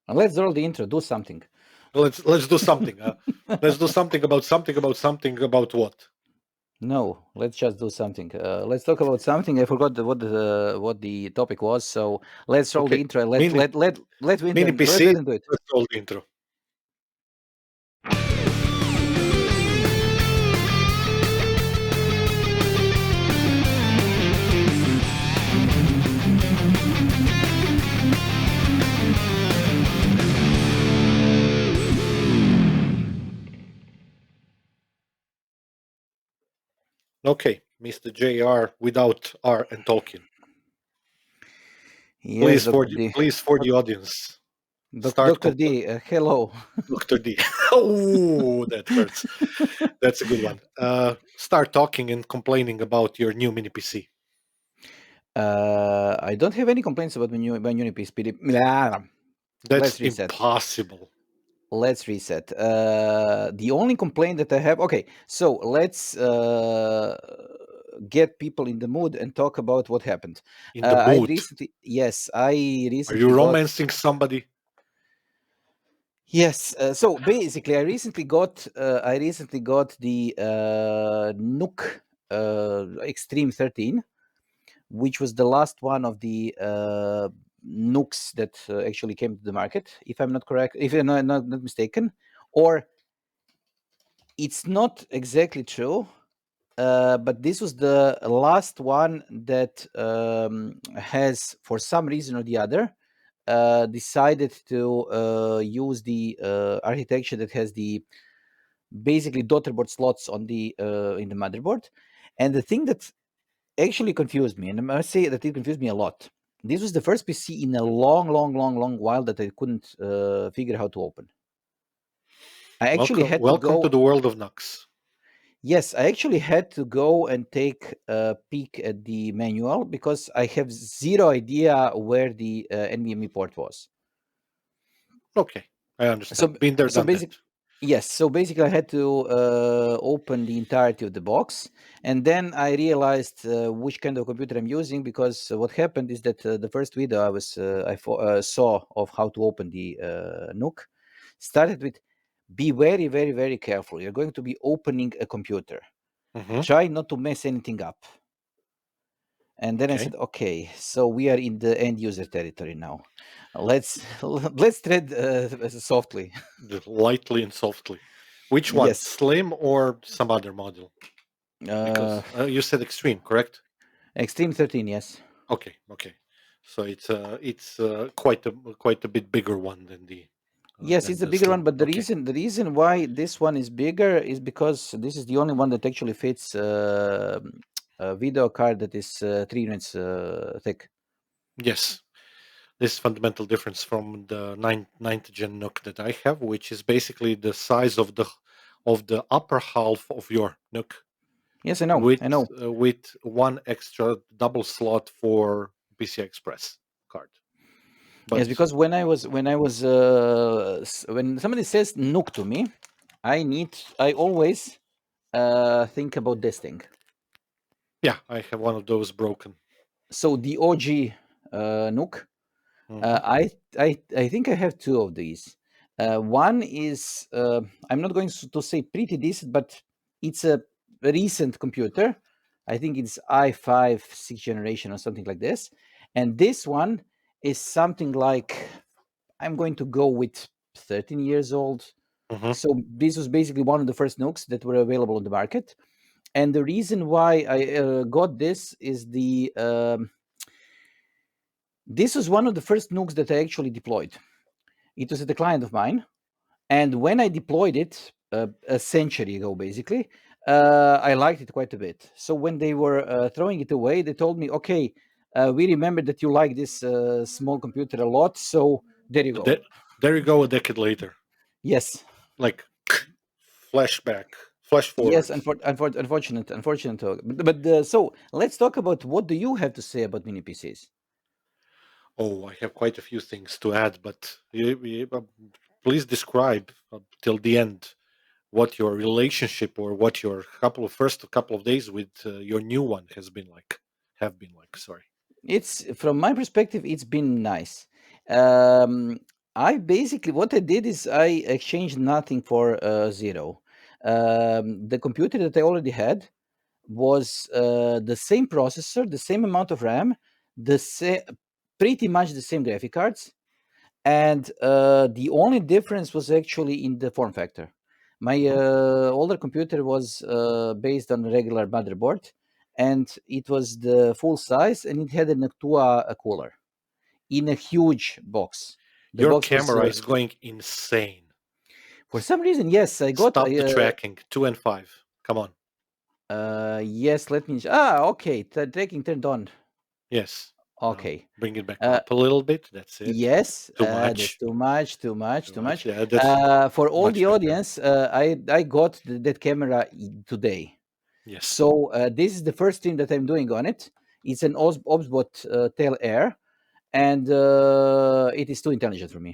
Let's roll the intro. Do something. Let's do something. Let's do something about what? No, let's just do something. Let's talk about something. I forgot what the topic was. So let's roll the Okay, intro. Let mini let let let mini Winton let PC. Winton do it. Let's roll the intro. Okay, Mr. JR without R and Tolkien. Yes, Doctor D. Please for the audience. Start Doctor D. Hello. Dr. D. Oh, that hurts. That's a good one. Start talking and complaining about your new mini PC. I don't have any complaints about my new PC. That's Let's reset. impossible. Let's reset. The only complaint that I have. Okay, so let's get people in the mood and talk about what happened. In the I mood. recently, yes, I Are you recently got. romancing somebody? Yes, so basically, I recently got the Nook Extreme 13, which was the last one of the Nooks that actually came to the market, if I'm not correct, if I'm not mistaken, or it's not exactly true, but this was the last one that has, for some reason or the other, decided to use the architecture that has the basically daughterboard slots on the in the motherboard. And the thing that actually confused me, and I must say that it confused me a lot. This was the first PC in a long while that I couldn't figure how to open. I actually had to Welcome to go. the world of Nux. Yes, I actually had to go and take a peek at the manual because I have zero idea where the NVMe port was. Okay, I So, understand. Been there, so done that. basic, yes. So basically, I had to open the entirety of the box, and then I realized which kind of computer I'm using because what happened is that the first video I saw of how to open the Nook started with, "Be very careful. You're going to be opening a computer. Hmm. Try not to mess anything up." And then I Okay, said, "Okay, so we are in the end user territory now. Let's let's tread softly." lightly and softly. Which one, Yes. Slim or some other model? Uh, Because you said Extreme, correct? Extreme 13, yes. Okay, okay. So it's quite a bit bigger one Yes, than it's a the bigger one, Slim. but the Okay. reason why this one is bigger is because this is the only one that actually fits a video card that is 3 units thick. Yes, this fundamental difference from the ninth gen Nook that I have, which is basically the size of the upper half of your Nook Yes, I know, I know. with one extra double slot for PCI Express card. Yes, But because when somebody says Nook to me, I always think about this thing. yeah, I have one of those broken. So the OG Nook. Hmm. I think I have two of these. One is I'm not going to say pretty decent, but it's a recent computer. I think it's i5 6th generation or something like this. And this one is something like, I'm going to go with 13 years old. Hmm. So this was basically one of the first Nooks that were available on the market. And the reason why I got this is this was one of the first Nooks that I actually deployed. It was at a client of mine, and when I deployed it a century ago, basically, I liked it quite a bit. So when they were throwing it away, they told me, "Okay, we remember that you like this small computer a lot, so there you go." There you go. A decade later, Yes, like flashback, flash yes. forward. Unfortunate. But so let's talk about what do you have to say about mini PCs? Oh, I have quite a few things to add, but please describe till the end what your relationship or what your first couple of days with your new one has been like. Have been like. Sorry. It's from my perspective, it's been nice. Um, I basically what I did is I exchanged nothing for zero. The computer that I already had was the same processor, the same amount of RAM, pretty much the same graphic cards, and the only difference was actually in the form factor. My Mhm. older computer was based on a regular motherboard, and it was the full size, and it had an Actua cooler in a huge box. The Your box was, camera is going insane. for some reason, yes, I got. Stop the tracking. 2 and 5. Come on. Yes, let me. Okay, tracking turned on. Yes. Now Okay. bring it back Uh, up a little bit. That's it. yes, Too that's much. too much, too much, Too too much. much. Yeah, that's For all much the better. audience, I got that camera today. Yes. So this is the first stream that I'm doing on it. It's an Obsbot Tail Air, and it is too intelligent for me.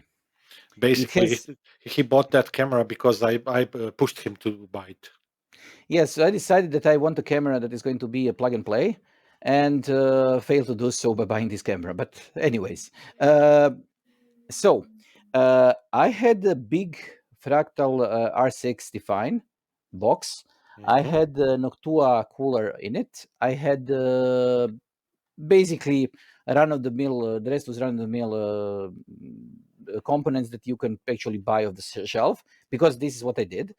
It Basically, has. he bought that camera because I pushed him to buy it. Yes, I decided that I want a camera that is going to be a plug and play, and failed to do so by buying this camera. But anyways, uh, so I had a big fractal R6 Define box. I Mhm. had the Noctua cooler in it. I had basically run of the mill. The rest was run of the mill components that you can actually buy off the shelf, because this is what I did.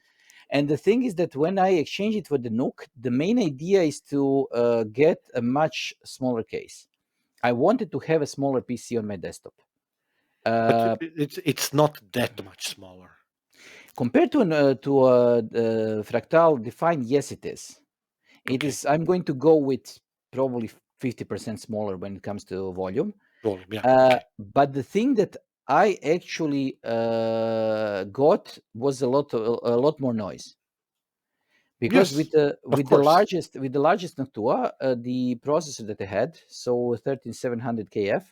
And the thing is that when I exchange it for the Nook, the main idea is to get a much smaller case. I wanted to have a smaller PC on my desktop. But Uh, it's not that much smaller. Compared to a Fractal Define, yes, it is. It Okay. is. I'm going to go with probably 50% smaller when it comes to volume. Volume. Yeah. Okay. But the thing that I actually got was a lot more noise. Because Yes. Of with the course. largest Noctua, the processor that I had, so 13700 KF,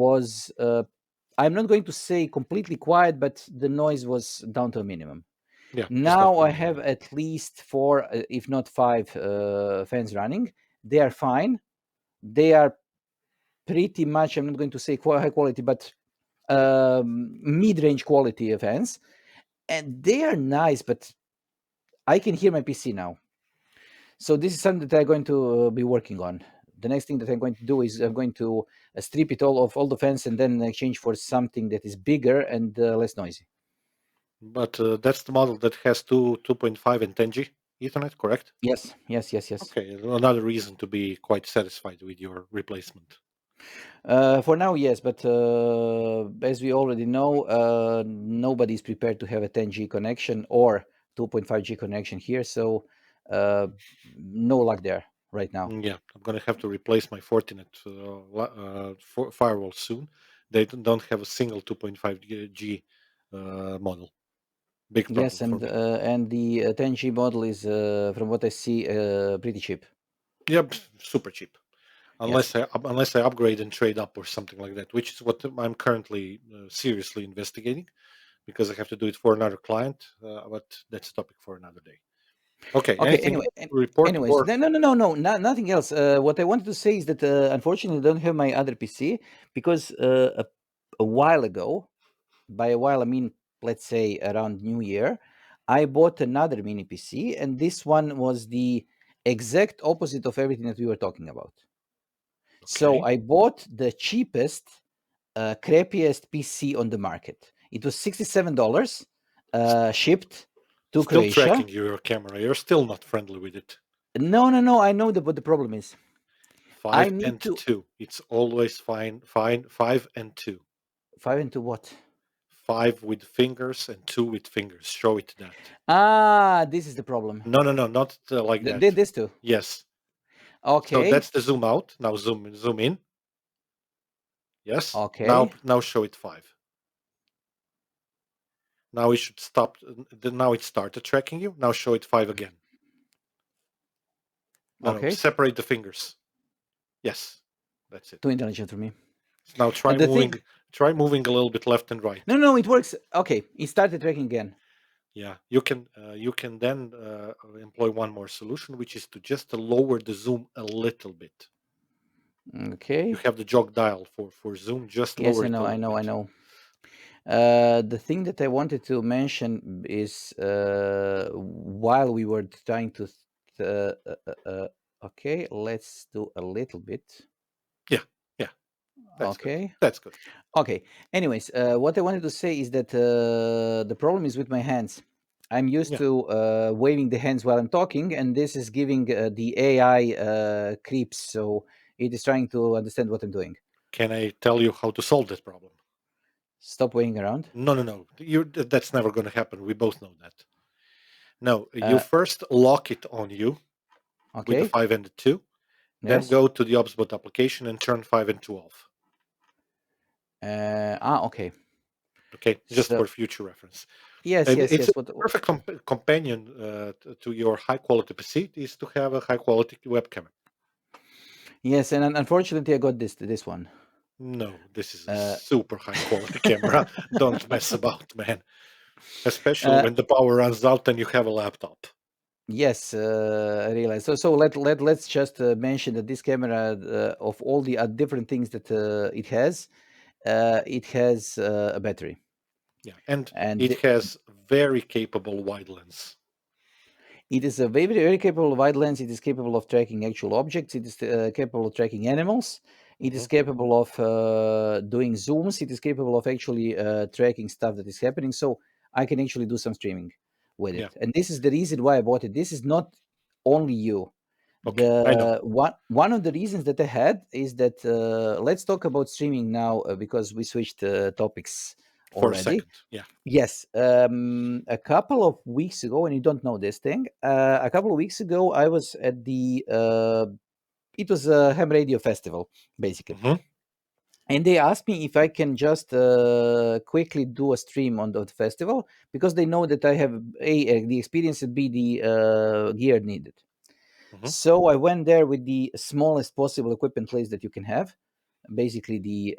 was I'm not going to say completely quiet, but the noise was down to a minimum. Yeah. The stuff Now we I need. have Yeah. at least four, if not five, fans running. They are fine. They are pretty much, I'm not going to say high quality, but mid-range quality of fans, and they are nice. But I can hear my PC now. So this is something that I'm going to be working on. The next thing that I'm going to do is I'm going to strip it all of all the fans and then exchange for something that is bigger and less noisy. But that's the model that has 2.5 and 10G Ethernet, correct? Yes, yes, yes, yes. Okay. Another reason to be quite satisfied with your replacement. For now, yes, but as we already know, nobody is prepared to have a 10G connection or 2.5G connection here, so uh, no luck there right now. Yeah, I'm gonna have to replace my Fortinet firewall soon. They don't have a single 2.5G model. Big problem Yes, for me. and the 10G model is, from what I see, pretty cheap. Yep, super cheap. Yes. Unless I upgrade and trade up or something like that, which is what I'm currently seriously investigating because I have to do it for another client. But that's a topic for another day. Okay, Okay. anything Anyway, to report anyways, or no, nothing else. What I wanted to say is that unfortunately, I don't have my other PC because a while ago, by a while I mean, let's say around New Year, I bought another mini PC, and this one was the exact opposite of everything that we were talking about. So okay? I bought the cheapest, crappiest PC on the market. It was $67, shipped to Still Croatia. tracking your camera. You're still not friendly with it. No. I know what the problem is. I Five need and to two. It's always fine. Fine. 5 and 2. five into what? 5 with fingers and 2 with fingers. Show it that. This is the problem. No, not like that. This too. Yes. So Okay. that's the zoom out. Now zoom in. Yes. Okay. Now show it 5. Now it should stop. Now it started tracking you. Now show it 5 again. No. Okay. Separate the fingers. Yes. That's it. Too intelligent for me. So now The thing. try moving a little bit left and right. No, it works. Okay, it started tracking again. Yeah, you can then employ one more solution, which is to just lower the zoom a little bit. You Okay. have the jog dial for zoom. Just Yes, lower I it a know, I little know, I bit. know. The thing that I wanted to mention is while we were trying to. Okay, let's do a little bit. Yeah, yeah, that's good. Okay. That's good. Okay. Anyways, what I wanted to say is that the problem is with my hands. I'm used Yeah. to waving the hands while I'm talking, and this is giving the AI creeps. So it is trying to understand what I'm doing. Can I tell you how to solve that problem? Stop waving around. No, no, no. That's never going to happen. We both know that. No, you Uh, first lock it on you with the okay. 5 and the 2, then Yes. go to the HubSpot application and turn 5 and 2 off. Okay. Okay, just So for future reference. yes, And yes, it's a yes. What? perfect companion to your high quality PC is to have a high quality webcam. Yes, and unfortunately, I got this one. No, this is a Uh, super high quality camera. Don't mess about, man. Especially uh, when the power runs out and you have a laptop. yes, I realize. So let's just mention that this camera, of all the different things that it has a battery, Yeah, and and it has very capable wide lens. it is a very, very capable of wide lens. It is capable of tracking actual objects. It is capable of tracking animals. It Hmm. is capable of doing zooms. It is capable of actually tracking stuff that is happening. So I can actually do some streaming with Yeah. it. And this is the reason why I bought it. This is not only you. Okay, I know. The one of the reasons that I had is that let's talk about streaming now because we switched topics For a already. second. Yeah. Yes, a couple of weeks ago, and you don't know this thing. A couple of weeks ago, I was at the. It was a ham radio festival, basically, Hmm. and they asked me if I can just quickly do a stream on the festival because they know that I have the experience and b the gear needed. Hmm. So I went there with the smallest possible equipment list that you can have, basically the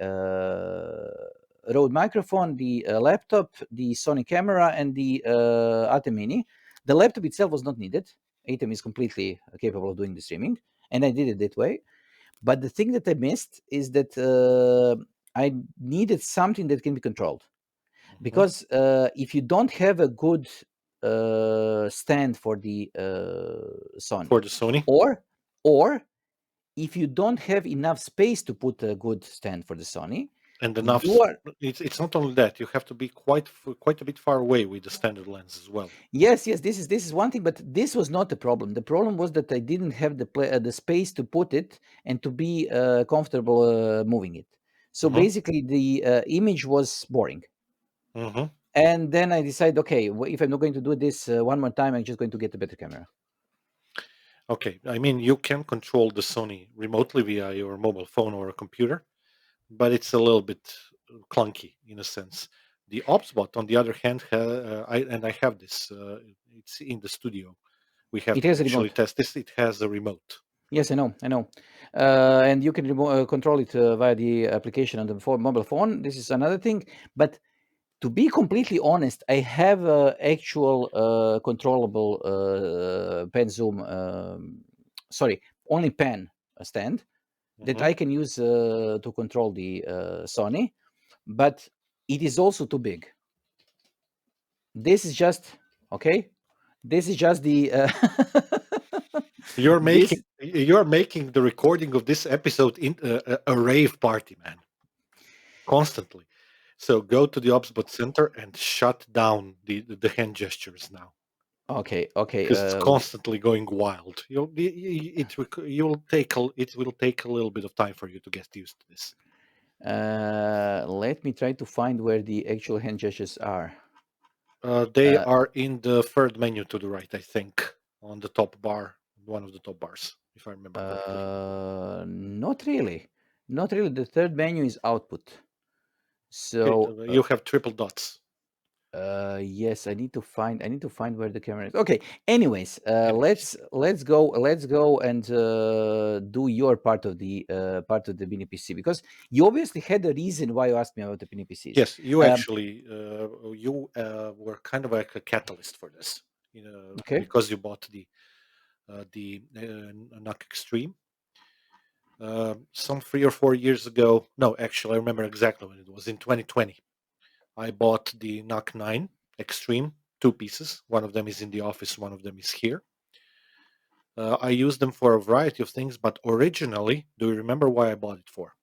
Rode microphone, the laptop, the Sony camera, and the Atem Mini. The laptop itself was not needed. Atem is completely capable of doing the streaming, and I did it that way. But the thing that I missed is that I needed something that can be controlled Hmm. because if you don't have a good stand for the Sony, For the Sony. or or if you don't have enough space to put a good stand for the Sony, And you enough. are It's not only that, you have to be quite a bit far away with the standard lens as well. yes, this is one thing, but this was not the problem. The problem was that I didn't have the space to put it and to be comfortable moving it. So Hmm. basically, the image was boring. Hmm. And then I decided, okay, if I'm not going to do this one more time, I'm just going to get a better camera. Okay, I mean, you can control the Sony remotely via your mobile phone or a computer, but it's a little bit clunky in a sense. The OpsBot, on the other hand, I have this. It's in the studio. We have It to has a actually remote. test this. It has a remote. Yes, I know. And you can control it via the application on the mobile phone. This is another thing. But to be completely honest, I have actual controllable pen zoom. Sorry, only pen stand that Hmm. I can use to control the Sony, but it is also too big. This is just okay. This is just the You're making this. you're making the recording of this episode in a rave party, man, constantly. So go to the OpsBot center and shut down the hand gestures now, Okay, okay. because it's constantly going wild. It will take a little bit of time for you to get used to this. Let me try to find where the actual hand gestures are. They Uh, are in the third menu to the right, I think, on the top bar, one of the top bars, if I remember correctly. Not really. Not really. The third menu is output. Okay, So, you have triple dots. yes, I need to find where the camera is. Okay. Anyways, Anyways, let's go and do your part of the mini PC because you obviously had a reason why you asked me about the mini PCs. yes, you Um, actually were kind of like a catalyst for this, okay. because you bought the NUC Extreme some 3 or 4 years ago. No, actually, I remember exactly when it was in 2020. I bought the NUC 9 Extreme, two pieces. One of them is in the office, one of them is here. I use them for a variety of things, but originally, do you remember why I bought it for?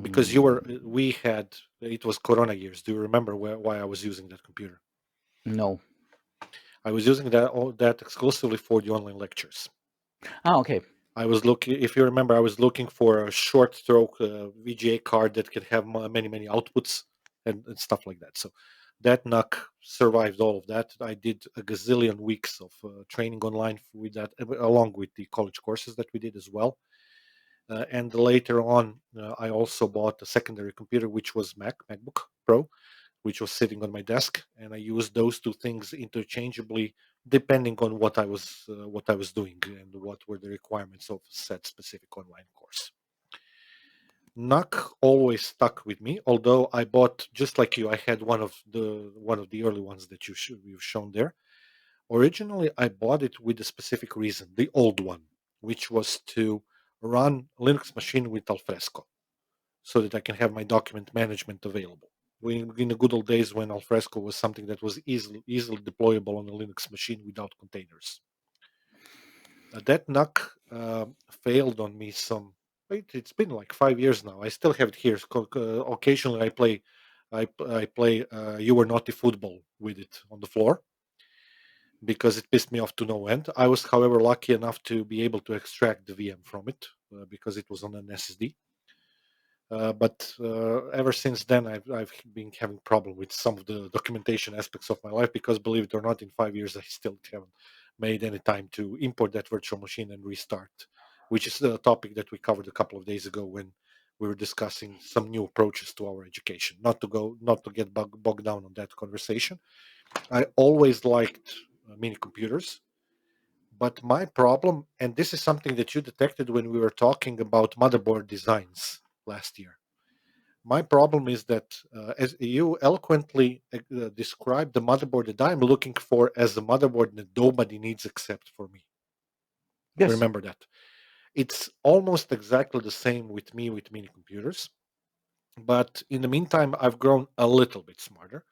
Because we had, it was Corona years. Do you remember why I was using that computer? No. I was using that exclusively for the online lectures. Okay. I was looking, if you remember, I was looking for a short stroke VGA card that could have many outputs and stuff like that. So that NUC survived all of that. I did a gazillion weeks of training online with that, along with the college courses that we did as well. And later on, I also bought a secondary computer, which was MacBook Pro, which was sitting on my desk, and I used those two things interchangeably depending on what I was doing and what were the requirements of said specific online course. NUC always stuck with me, although I bought, just like you, I had one of the early ones that you've shown there. Originally, I bought it with a specific reason, the old one, which was to run Linux machine with Alfresco so that I can have my document management available. In the good old days when Alfresco was something that was easily deployable on a Linux machine without containers. That NUC failed on me some. It's been like 5 years now. I still have it here. Occasionally, I play You Were Naughty Football with it on the floor because it pissed me off to no end. I was, however, lucky enough to be able to extract the VM from it because it was on an SSD. But ever since then, I've been having problem with some of the documentation aspects of my life because, believe it or not, in 5 years I still haven't made any time to import that virtual machine and restart, which is a topic that we covered a couple of days ago when we were discussing some new approaches to our education. Not to get bogged down on that conversation. I always liked mini computers, but my problem, and this is something that you detected when we were talking about motherboard designs last year. My problem is that, as you eloquently described the motherboard that I'm looking for as a motherboard that nobody needs except for me. Yes. Remember that. It's almost exactly the same with me with mini computers. But in the meantime, I've grown a little bit smarter.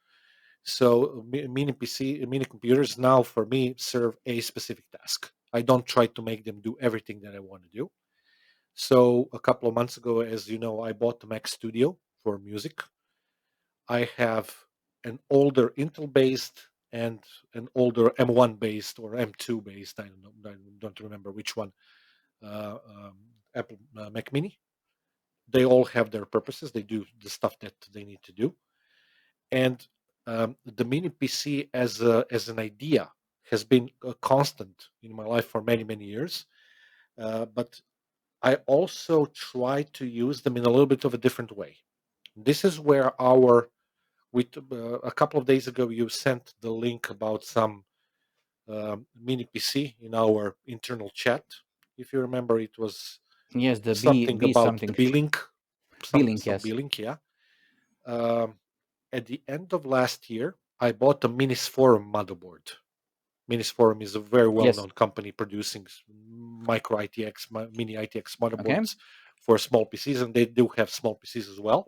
So mini computers now for me serve a specific task. I don't try to make them do everything that I want to do. So a couple of months ago, as you know, I bought the Mac Studio for music. I have an older Intel based and an older M1 based or M2 based. I don't know. I don't remember which one. Apple Mac Mini. They all have their purposes. They do the stuff that they need to do. And the mini PC as an idea has been a constant in my life for many years. But I also try to use them in a little bit of a different way. This is where a couple of days ago you sent the link about some mini PC in our internal chat. If you remember, it was Yes, the something B about the something. B-Link, B-Link, some yes. B-Link, yeah. Um, at the end of last year, I bought a Minis Forum motherboard. Minis Forum is a very Yes. well-known company producing micro ITX, mini ITX Okay. motherboards for small PCs, and they do have small PCs as well.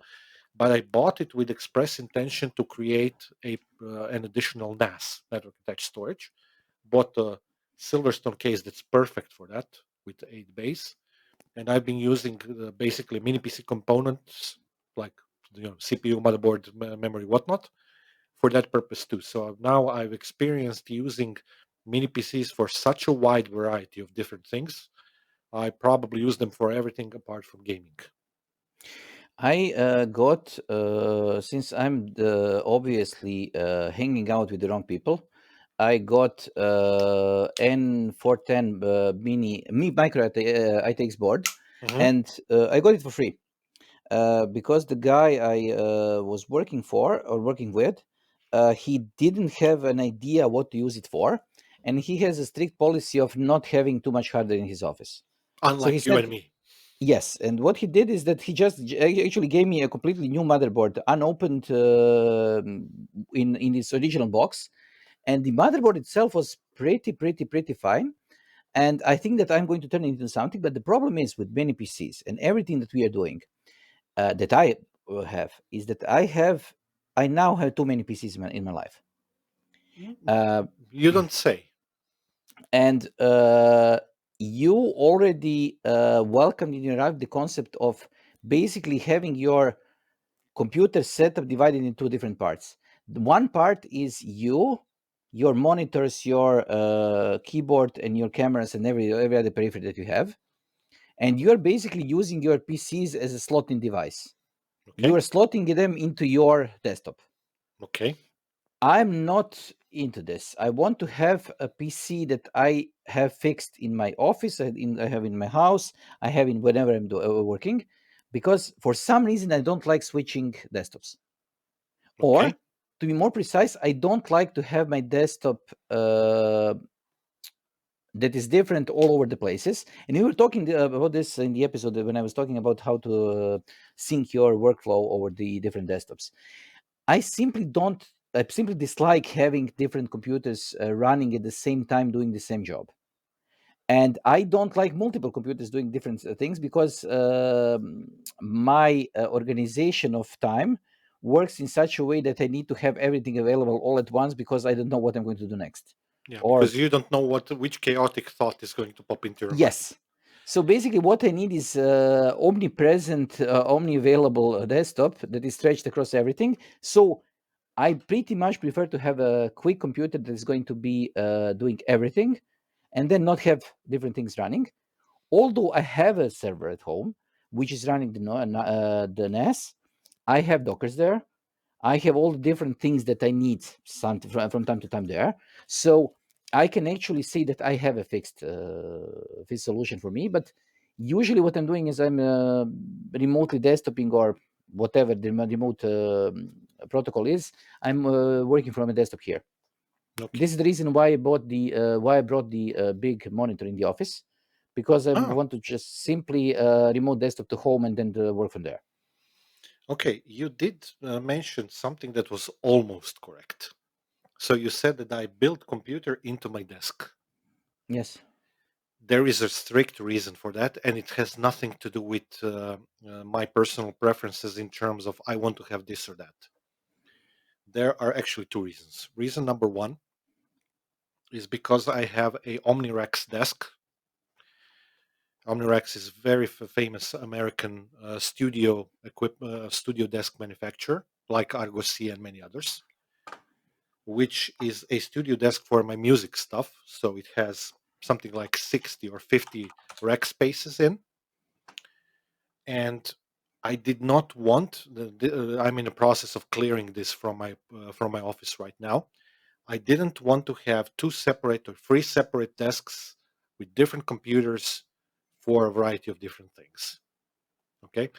But I bought it with express intention to create an additional NAS, network attached storage. Bought a Silverstone case that's perfect for that with 8 bays, and I've been using basically mini PC components like CPU, motherboard, memory, whatnot, for that purpose too. So now I've experienced using mini PCs for such a wide variety of different things. I probably use them for everything apart from gaming. I got since I'm obviously hanging out with the wrong people. I got N410 mini micro ITX board, Hmm. and I got it for free because the guy I was working for or working with, he didn't have an idea what to use it for, and he has a strict policy of not having too much hardware in his office. So he Unlike you and said, me. yes, and what he did is that he just actually gave me a completely new motherboard, unopened in its original box, and the motherboard itself was pretty fine. And I think that I'm going to turn it into something. But the problem is with many PCs and everything that we are doing, that I have is that I now have too many PCs in my life. You don't say. And you already welcomed in your life the concept of basically having your computer setup divided in two different parts. One part is your monitors, your keyboard, and your cameras, and every other periphery that you have. And you're basically using your PCs as a slotting device. You Okay. are slotting them into your desktop. Okay. I'm not into this. I want to have a PC that I have fixed in my office, I have in my house, I have in whenever I'm working, because for some reason I don't like switching desktops. Or, Okay. to be more precise, I don't like to have my desktop that is different all over the places. And we were talking about this in the episode when I was talking about how to sync your workflow over the different desktops. I simply dislike having different computers running at the same time doing the same job. And I don't like multiple computers doing different things because my organization of time works in such a way that I need to have everything available all at once because I don't know what I'm going to do next. Yeah, Or because you don't know which chaotic thought is going to pop into your mind. yes. So basically, what I need is omnipresent, omni-available desktop that is stretched across everything. So I pretty much prefer to have a quick computer that is going to be doing everything and then not have different things running. Although I have a server at home, which is running the NAS, I have Dockers there. I have all the different things that I need from time to time there. So I can actually say that I have a fixed solution for me. But usually what I'm doing is I'm remotely desktoping or whatever the remote protocol is. I'm working from a desktop here. Okay. This is the reason why I brought the big monitor in the office, because I Ah, want to just simply remote desktop to home and then work from there. okay. You did mention something that was almost correct. So you said that I built computer into my desk. Yes. There is a strict reason for that, and it has nothing to do with my personal preferences in terms of I want to have this or that. There are actually two reasons. Reason number one is because I have a OmniRex desk. OmniRex is very famous American studio desk manufacturer, like Argosy and many others, which is a studio desk for my music stuff. So it has something like 60 or 50 rack spaces in. And I did not want I'm in the process of clearing this from my office right now. I didn't want to have two separate or three separate desks with different computers for a variety of different things. Okay,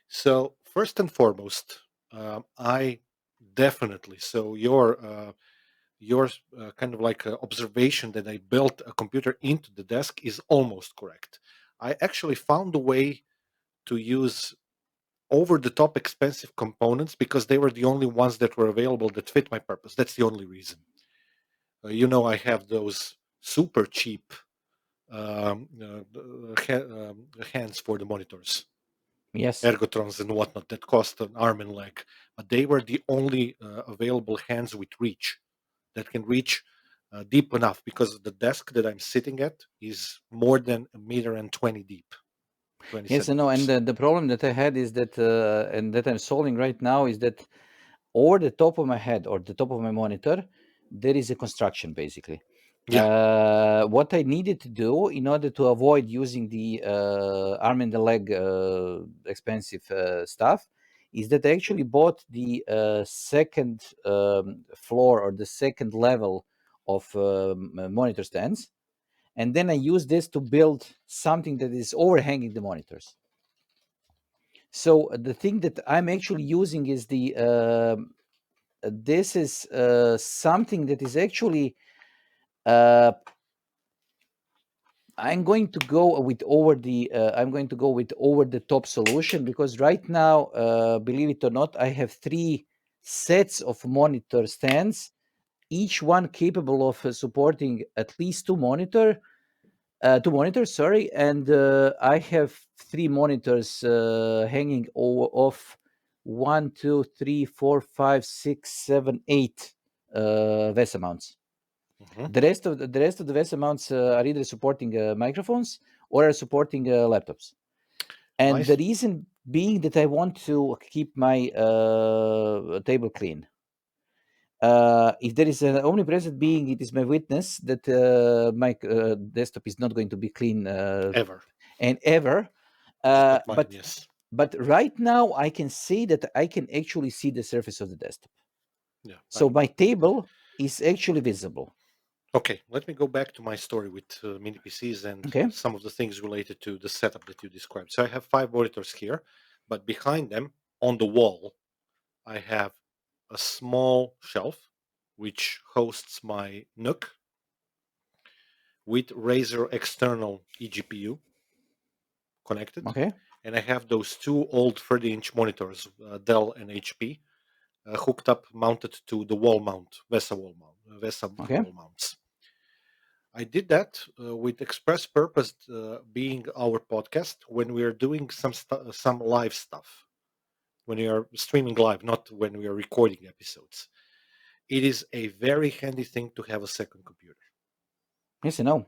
so first and foremost, I definitely so your kind of like observation that I built a computer into the desk is almost correct. I actually found a way to use over the top expensive components because they were the only ones that were available that fit my purpose. That's the only reason. I have those super cheap hands for the monitors, Yes. ergotrons and whatnot, that cost an arm and leg, but they were the only available hands with reach that can reach deep enough because the desk that I'm sitting at is more than a meter and 20 deep, 20 Yes, I know. And centimeters. the problem that I had is that, and that I'm solving right now, is that over the top of my head or the top of my monitor, there is a construction basically. Yeah. What I needed to do in order to avoid using the arm and the leg expensive stuff is that I actually bought the second floor or the second level of monitor stands. And then I use this to build something that is overhanging the monitors. So the thing that I'm actually using is this is something that is actually I'm going to go with over the top solution because right now, believe it or not, I have three sets of monitor stands, each one capable of supporting at least two monitors, sorry, and I have three monitors hanging off one, two, three, four, five, six, seven, eight VESA mounts. Hmm. The VESA mounts are either supporting microphones or are supporting laptops. My And the reason being that I want to keep my table clean. If there is an omnipresent being, it is my witness that my desktop is not going to be clean ever, and ever. Uh, not mine. but Yes. but right now I can say that I can actually see the surface of the desktop. Yeah. So my table is actually visible. Okay, let me go back to my story with mini PCs and Okay. some of the things related to the setup that you described. So I have five monitors here, but behind them on the wall, I have a small shelf which hosts my Nook with Razer external eGPU connected. Okay. And I have those two old 30-inch monitors, Dell and HP, hooked up, mounted to the wall mount, VESA Okay. wall mounts. I did that with express purpose, being our podcast when we are doing some live stuff, when we are streaming live, not when we are recording episodes. It is a very handy thing to have a second computer. Yes, I know.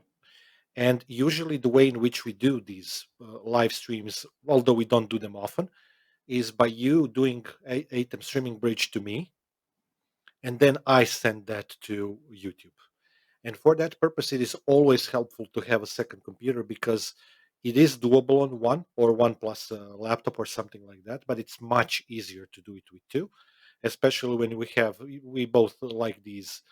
And usually, the way in which we do these live streams, although we don't do them often, is by you doing a ATEM streaming bridge to me, and then I send that to YouTube. And for that purpose, it is always helpful to have a second computer because it is doable on one or one plus a laptop or something like that, but it's much easier to do it with two, especially when we both like these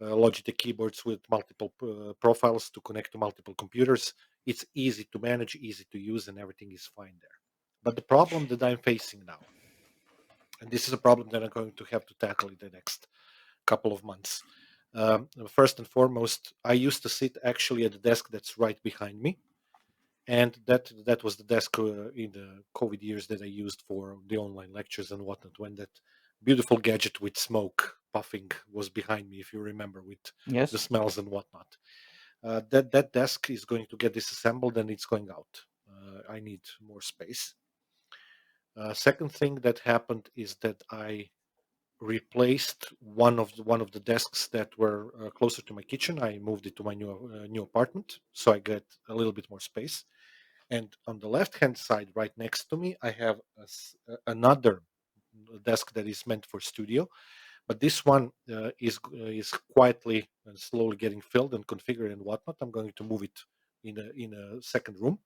Logitech keyboards with multiple profiles to connect to multiple computers. It's easy to manage, easy to use, and everything is fine there. But the problem that I'm facing now, and this is a problem that I'm going to have to tackle in the next couple of months. First and foremost, I used to sit actually at the desk that's right behind me, and that was the desk in the COVID years that I used for the online lectures and whatnot. When that beautiful gadget with smoke puffing was behind me, if you remember, with the Yes. smells and whatnot. That desk is going to get disassembled and it's going out. I need more space. Second thing that happened is that I replaced one of the desks that were closer to my kitchen. I moved it to my new apartment, so I get a little bit more space. And on the left hand side, right next to me, I have another desk that is meant for studio. But this one is quietly and slowly getting filled and configured and whatnot. I'm going to move it in a second room,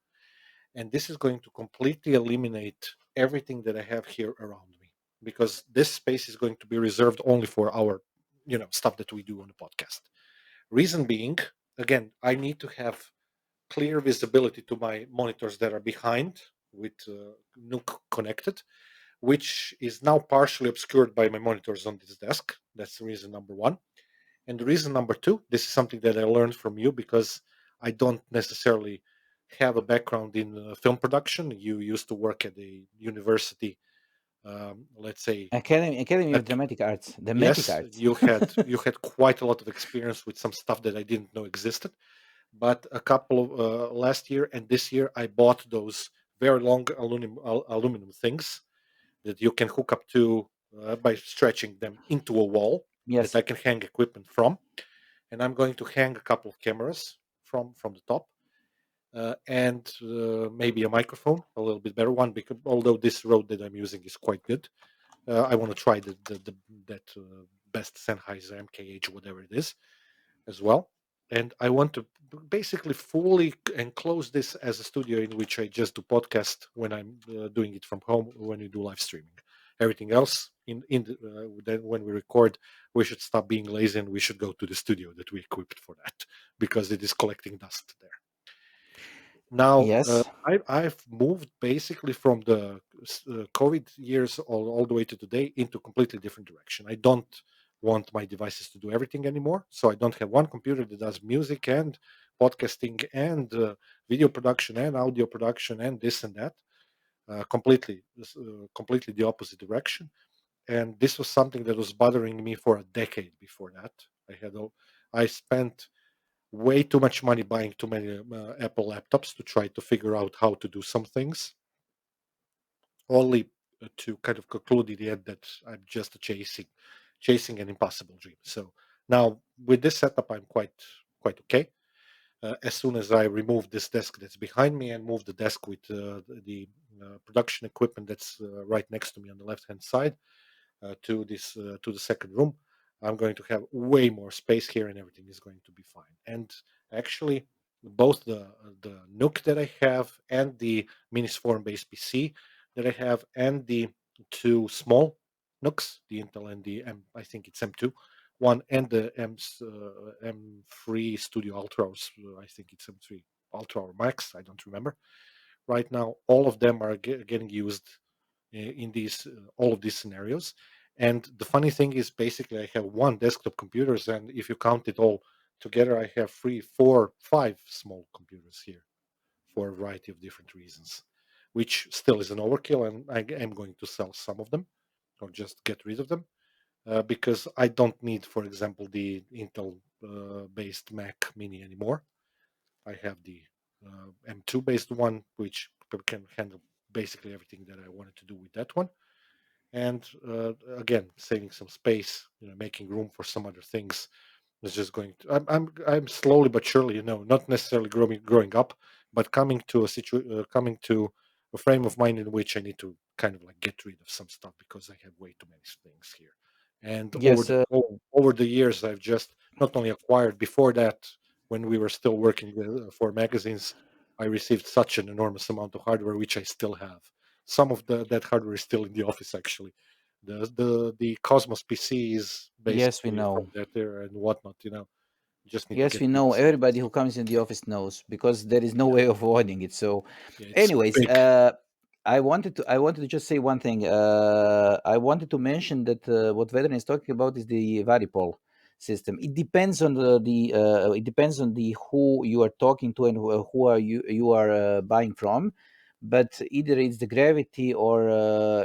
and this is going to completely eliminate everything that I have here around me because this space is going to be reserved only for our stuff that we do on the podcast. Reason being, again, I need to have clear visibility to my monitors that are behind with Nook connected, which is now partially obscured by my monitors on this desk. That's the reason number one. And the reason number two, this is something that I learned from you because I don't necessarily have a background in film production. You used to work at a university, let's say. Academy of Ac- Dramatic Arts. Dramatic yes, Arts. you had quite a lot of experience with some stuff that I didn't know existed. But a couple of last year and this year, I bought those very long aluminum things that you can hook up to by stretching them into a wall that Yes. I can hang equipment from, and I'm going to hang a couple of cameras from the top, and maybe a microphone, a little bit better one, because although this Rode that I'm using is quite good, I want to try the that best Sennheiser MKH, whatever it is, as well. And I want to basically fully enclose this as a studio in which I just do podcast when I'm doing it from home, when we do live streaming. Everything else then when we record, we should stop being lazy and we should go to the studio that we equipped for that because it is collecting dust there. Now, Yes. I've moved basically from the COVID years all the way to today into completely different direction. I don't want my devices to do everything anymore. So I don't have one computer that does music and podcasting and video production and audio production and this and that. Completely the opposite direction. And this was something that was bothering me for a decade before that. I spent way too much money buying too many Apple laptops to try to figure out how to do some things. Only to kind of conclude in the end that I'm just chasing an impossible dream. So now with this setup, I'm quite okay. As soon as I remove this desk that's behind me and move the desk with the production equipment that's right next to me on the left hand side to the second room, I'm going to have way more space here, and everything is going to be fine. And actually, both the Nook that I have and the Minisforum based PC that I have and the two small Nooks, the Intel and the I think it's M2 one, and the M3 Studio Ultras, I think it's M3 Ultra or Max, I don't remember. Right now, all of them are getting used in these all of these scenarios. And the funny thing is, basically, I have one desktop computers, and if you count it all together, I have three, four, five small computers here for a variety of different reasons, which still is an overkill, and I am going to sell some of them or just get rid of them because I don't need, for example, the Intel based Mac Mini anymore. I have the M2 based one, which can handle basically everything that I wanted to do with that one. And again, saving some space, making room for some other things is just going to. I'm slowly but surely, not necessarily growing up, but coming to a frame of mind in which I need to kind of like get rid of some stuff because I have way too many things here. And Yes, over the years, I've just not only acquired. Before that, when we were still working for magazines, I received such an enormous amount of hardware, which I still have. Some of that hardware is still in the office actually. The Cosmos PC is yes, we basically from know. that era and whatnot. You just need to Yes, get we rid of know. some Everybody things. who comes in the office knows because there is no Yeah, way of avoiding it. So, yeah, it's anyways, big. I wanted to just say one thing. I wanted to mention that what Vedran is talking about is the Varipol system. It depends on the who you are talking to and who are you are buying from. But either it's the Gravity or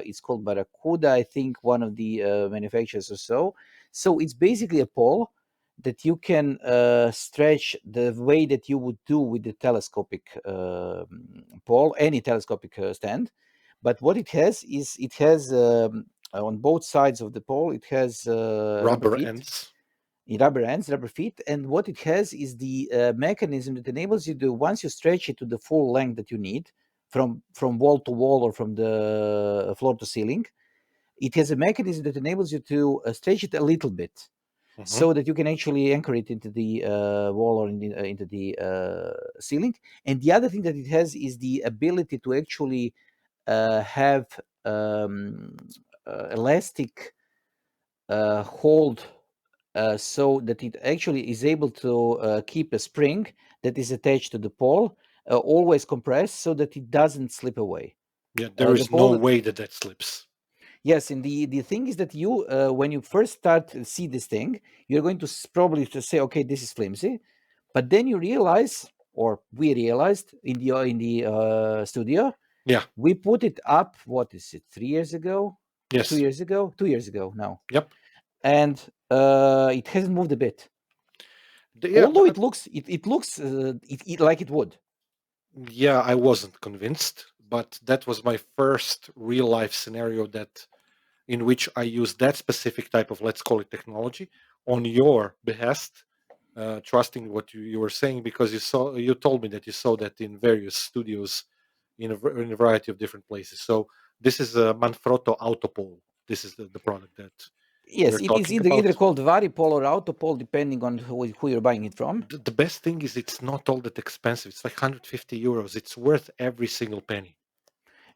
it's called Barracuda, I think, one of the manufacturers or so. So it's basically a pole that you can stretch the way that you would do with the telescopic pole, any telescopic stand. But what it has is it has on both sides of the pole, it has Rubber ends. rubber ends, rubber feet. And what it has is the mechanism that enables you to, once you stretch it to the full length that you need, from wall to wall or from the floor to ceiling, it has a mechanism that enables you to stretch it a little bit Hmm. so that you can actually anchor it into the wall or into the ceiling. And the other thing that it has is the ability to actually have um, elastic hold so that it actually is able to keep a spring that is attached to the pole always compressed so that it doesn't slip away. Yeah, there The is no pole, way that slips. yes, and the thing is that you when you first start to see this thing, you're going to probably to say, okay, this is flimsy, but then you realize, or we realized in the studio, Yeah. we put it up. What is it? 3 years ago? two Yes. years ago? 2 years ago now, Yep. and it hasn't moved a bit. Yeah. Although it looks like it would. Yeah. I wasn't convinced, but that was my first real life scenario that in which I used that specific type of, let's call it, technology on your behest, trusting what you were saying because you told me that you saw that in various studios in a variety of different places. So this is a Manfrotto Autopole. This is the product that Yes, we're it is talking either about. called varipole or autopole, depending on who you're buying it from. The best thing is it's not all that expensive. It's like 150 euros. It's worth every single penny.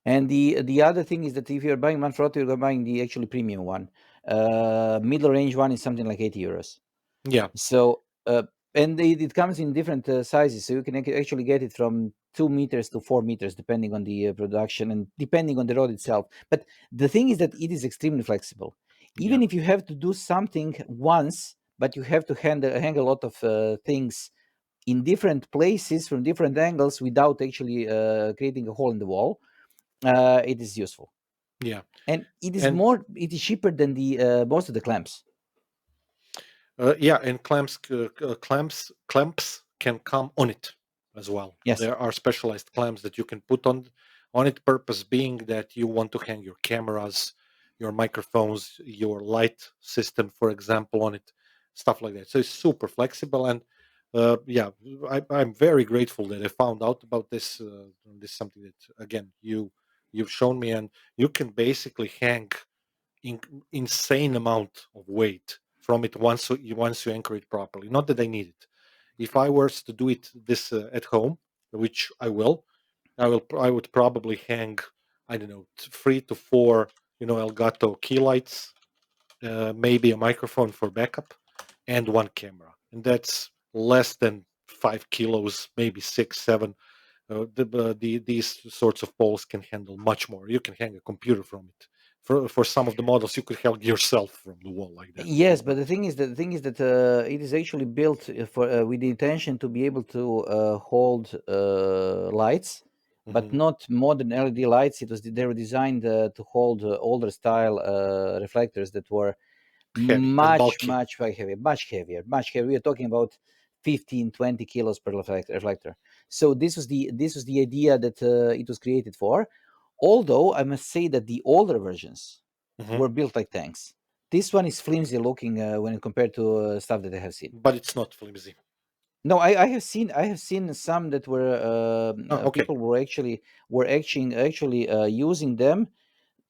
And the other thing is that if you're buying Manfrotto, you're buying the actually premium one. Middle range one is something like 80 euros. Yeah, So and it comes in different sizes, so you can actually get it from 2 meters to 4 meters, depending on the production and depending on the road itself. But the thing is that it is extremely flexible. yeah, Even if you have to do something once, but you have to hang a lot of things in different places from different angles without actually creating a hole in the wall, it is useful, yeah. and And it is cheaper than the most of the clamps. yeah, and clamps can come on it as well. Yes. There are specialized clamps that you can put on it. Purpose being that you want to hang your cameras, your microphones, your light system, for example, on it, stuff like that. So it's super flexible, and yeah, I'm very grateful that I found out about this. This is something that again you've shown me, and you can basically hang in, insane amount of weight from it once you anchor it properly. Not that I need it. If I was to do it this at home, which I would probably hang, I don't know, 3 to 4, Elgato key lights, maybe a microphone for backup, and one camera, and that's less than 5 kilos, maybe 6, 7. These sorts of poles can handle much more. You can hang a computer from it. For some of the models, you could hang yourself from the wall like that if you Yes, but want. the thing is that it is actually built for with the intention to be able to hold lights, but Hmm. not modern LED lights. They were designed to hold older style reflectors that were Heavy and much bulky. much very heavy, much heavier. We are talking about 15, 20 kilos per reflector. So this was the idea that it was created for. Although I must say that the older versions Hmm. were built like tanks. This one is flimsy looking when compared to stuff that I have seen. But it's not flimsy. No, I have seen some that were Oh, okay. people were actually using them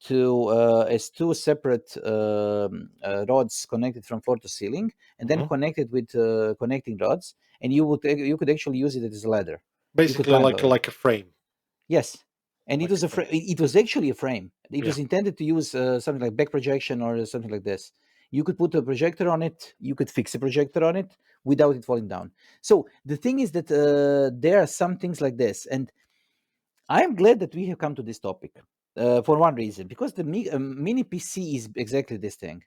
to as two separate rods connected from floor to ceiling, and then Hmm. connected with connecting rods, and you could actually use it as a ladder. You could Basically, climb like over it. like a frame, Yes, and it like a was frame. it was actually a frame. It Yeah. was intended to use something like back projection or something like this. You could put a projector on it. You could fix a projector on it without it falling down. So the thing is that there are some things like this, and I am glad that we have come to this topic for one reason, because the mini PC is exactly this thing.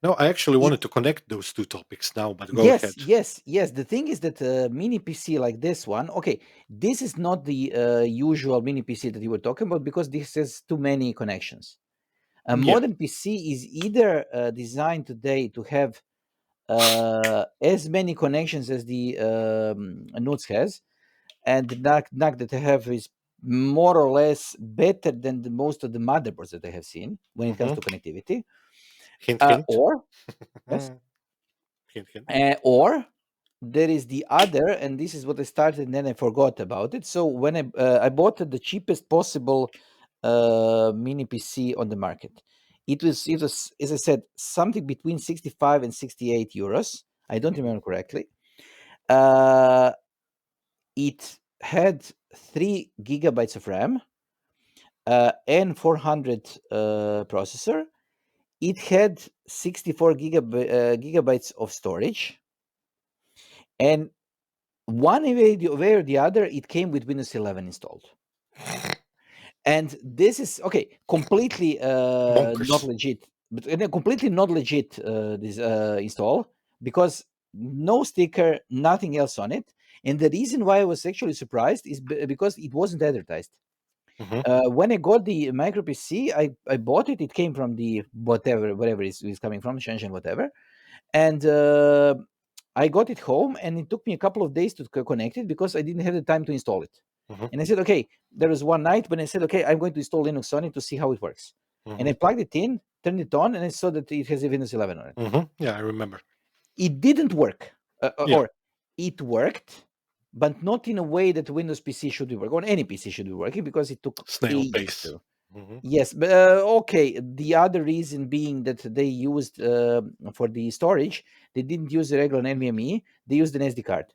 No, I actually It wanted to connect those two topics now, but go Yes, ahead. yes, yes. The thing is that mini PC like this one, okay, this is not the usual mini PC that you were talking about, because this has too many connections. A Yeah. modern PC is either designed today to have as many connections as the Nuts has, and the knack that I have is more or less better than most of the motherboards that I have seen when it comes Hmm. to connectivity. Hint, hint. Or yes, Hint, hint. or there is the other, and this is what I started, and then I forgot about it. So when I bought the cheapest possible mini PC on the market, it was, as I said, something between 65 and 68 euros. I don't Hmm. remember correctly. Uh, it had 3 gigabytes of RAM, N400 processor. It had 64 gigabytes of storage, and one way or the other, it came with Windows 11 installed. And this is okay, completely not Bonkers. legit, but completely not legit this install, because no sticker, nothing else on it. And the reason why I was actually surprised is because it wasn't advertised. Hmm. When I got the micro PC, I bought it. It came from the whatever is coming from Shenzhen, whatever, and I got it home, and it took me a couple of days to connect it because I didn't have the time to install it. Hmm. And I said, okay, there was one night when I said, okay, I'm going to install Linux on it to see how it works. And Hmm. I plugged it in, turned it on, and I saw that it has a Windows 11 on it. Hmm. Yeah, I remember. It didn't work, Yeah. or it worked, but not in a way that Windows PC should be working, or any PC should be working, because it took Snail ages pace. to. Hmm. Yes, but okay. The other reason being that they used for the storage, they didn't use a regular NVMe. They used an SD card.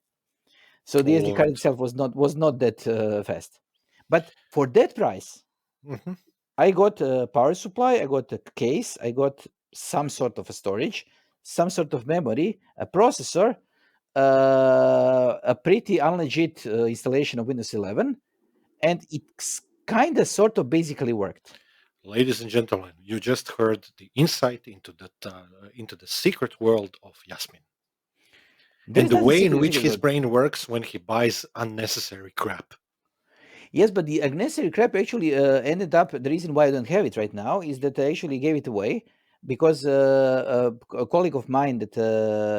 So Oh the SD card Lord. itself was not that fast. But for that price, Hmm. I got a power supply, I got a case, I got some sort of a storage, some sort of memory, a processor, a pretty unlegit installation of Windows 11, and it kind of sort of basically worked. Ladies and gentlemen, you just heard the insight into the secret world of Yasmin There and is the nothing way in secret, which secret his about. brain works when he buys unnecessary crap. Yes, but the unnecessary crap actually ended up. The reason why I don't have it right now is that I actually gave it away because a colleague of mine that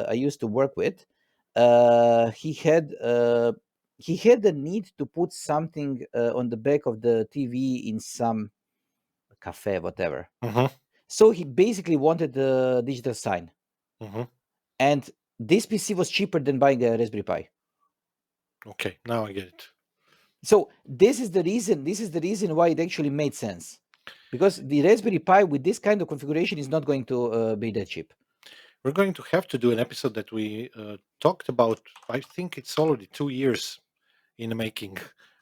I used to work with, he had. he had the need to put something on the back of the TV in some cafe, whatever. Mm-hmm. So he basically wanted a digital sign, Mm-hmm. and this PC was cheaper than buying a Raspberry Pi. Okay, now I get it. So this is the reason. This is the reason why it actually made sense, because the Raspberry Pi with this kind of configuration is not going to be that cheap. We're going to have to do an episode that we talked about. I think it's already 2 years in the making.